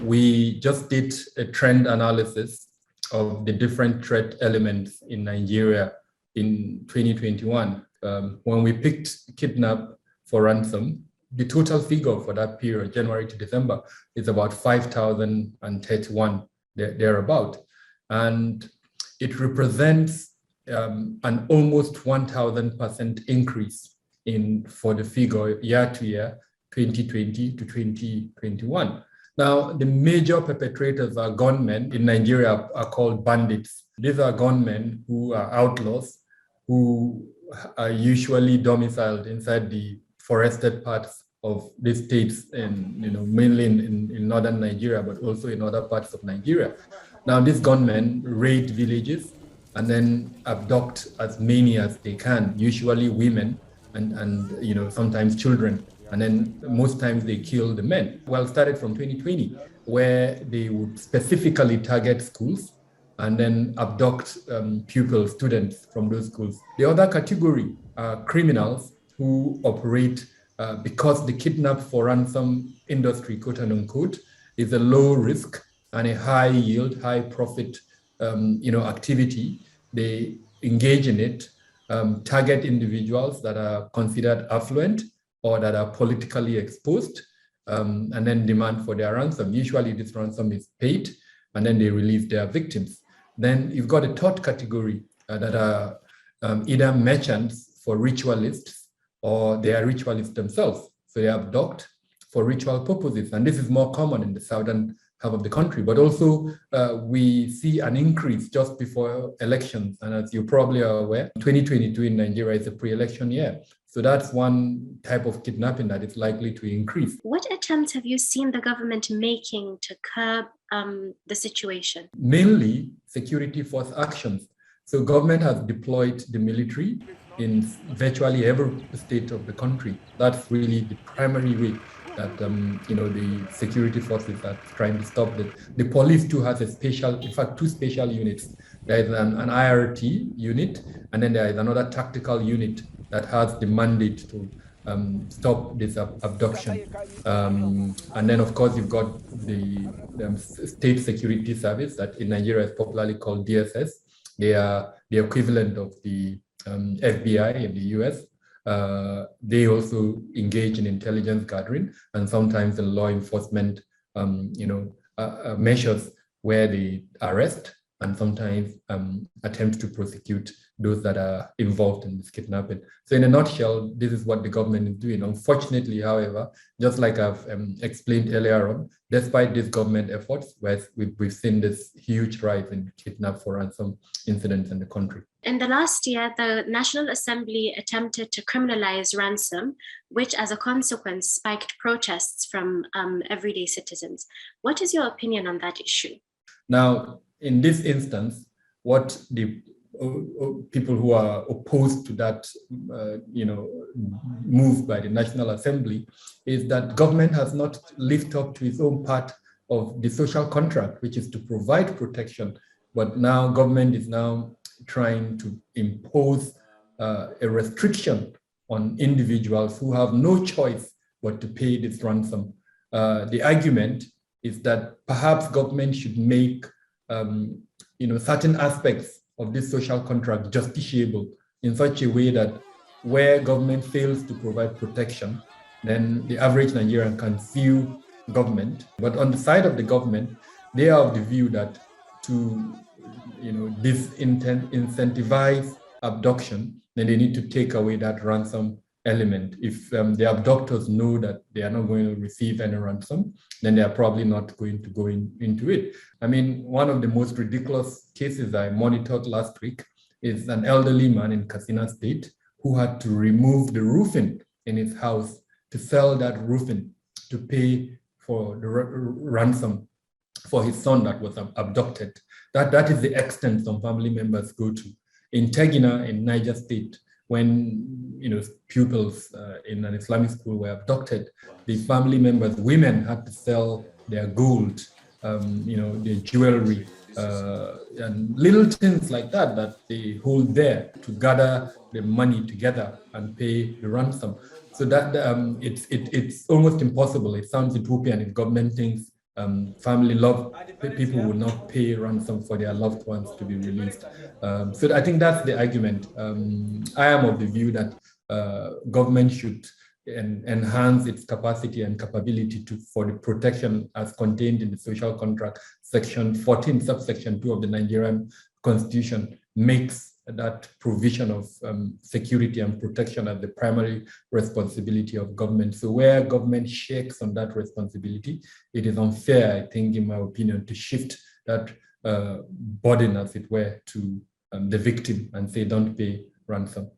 we just did a trend analysis of the different threat elements in Nigeria in 2021. When we picked kidnap for ransom, the total figure for that period, January to December, is about 5,031, thereabout. And it represents an almost 1,000% increase for the figure year to year, 2020 to 2021. Now, the major perpetrators are gunmen in Nigeria are called bandits. These are gunmen who are outlaws, who are usually domiciled inside the forested parts of the states, and mainly in northern Nigeria, but also in other parts of Nigeria. Now, these gunmen raid villages and then abduct as many as they can, usually women and sometimes children. And then most times they kill the men. Well, it started from 2020, where they would specifically target schools and then abduct pupils, students from those schools. The other category are criminals who operate because the kidnap for ransom industry, quote unquote, is a low risk and a high yield, high profit activity. They engage in it, target individuals that are considered affluent or that are politically exposed, and then demand for their ransom. Usually this ransom is paid, and then they release their victims. Then you've got a third category that are either merchants for ritualists, or they are ritualists themselves. So they abduct for ritual purposes. And this is more common in the southern half of the country. But also we see an increase just before elections. And as you probably are aware, 2022 in Nigeria is a pre-election year. So that's one type of kidnapping that is likely to increase. What attempts have you seen the government making to curb the situation? Mainly security force actions. So government has deployed the military in virtually every state of the country. That's really the primary way that the security forces are trying to stop it. The police too has two special units. There is an IRT unit, and then there is another tactical unit that has the mandate to stop this abduction. And then, of course, you've got the State Security Service that in Nigeria is popularly called DSS. They are the equivalent of the FBI in the US. They also engage in intelligence gathering and sometimes in law enforcement, measures where they arrest and sometimes attempt to prosecute those that are involved in this kidnapping. So in a nutshell, this is what the government is doing. Unfortunately, however, just like I've explained earlier on, despite these government efforts, we've seen this huge rise in kidnap for ransom incidents in the country. In the last year, the National Assembly attempted to criminalize ransom, which as a consequence spiked protests from everyday citizens. What is your opinion on that issue? Now, in this instance, what the people who are opposed to that, move by the National Assembly is that government has not lived up to its own part of the social contract, which is to provide protection. But now government is now trying to impose a restriction on individuals who have no choice but to pay this ransom. The argument is that perhaps government should make certain aspects of this social contract justiciable in such a way that where government fails to provide protection, then the average Nigerian can sue government. But on the side of the government, they are of the view that to incentivize abduction, then they need to take away that ransom element. If the abductors know that they are not going to receive any ransom, then they are probably not going to go into it. I mean, one of the most ridiculous cases I monitored last week is an elderly man in Katsina State who had to remove the roofing in his house to sell that roofing to pay for the ransom for his son that was abducted. That is the extent some family members go to. In Tegina, in Niger State, when pupils in an Islamic school were abducted, the family members, women, had to sell their gold, their jewelry, and little things like that they hold there to gather the money together and pay the ransom. So that it's almost impossible. It sounds utopian if government thinks family people will not pay ransom for their loved ones to be released. So I think that's the argument. I am of the view that government should enhance its capacity and capability for the protection as contained in the social contract. Section 14, subsection 2 of the Nigerian Constitution makes that provision of security and protection as the primary responsibility of government. So where government shakes on that responsibility, it is unfair, I think, in my opinion, to shift that burden, as it were, to the victim and say, don't pay ransom.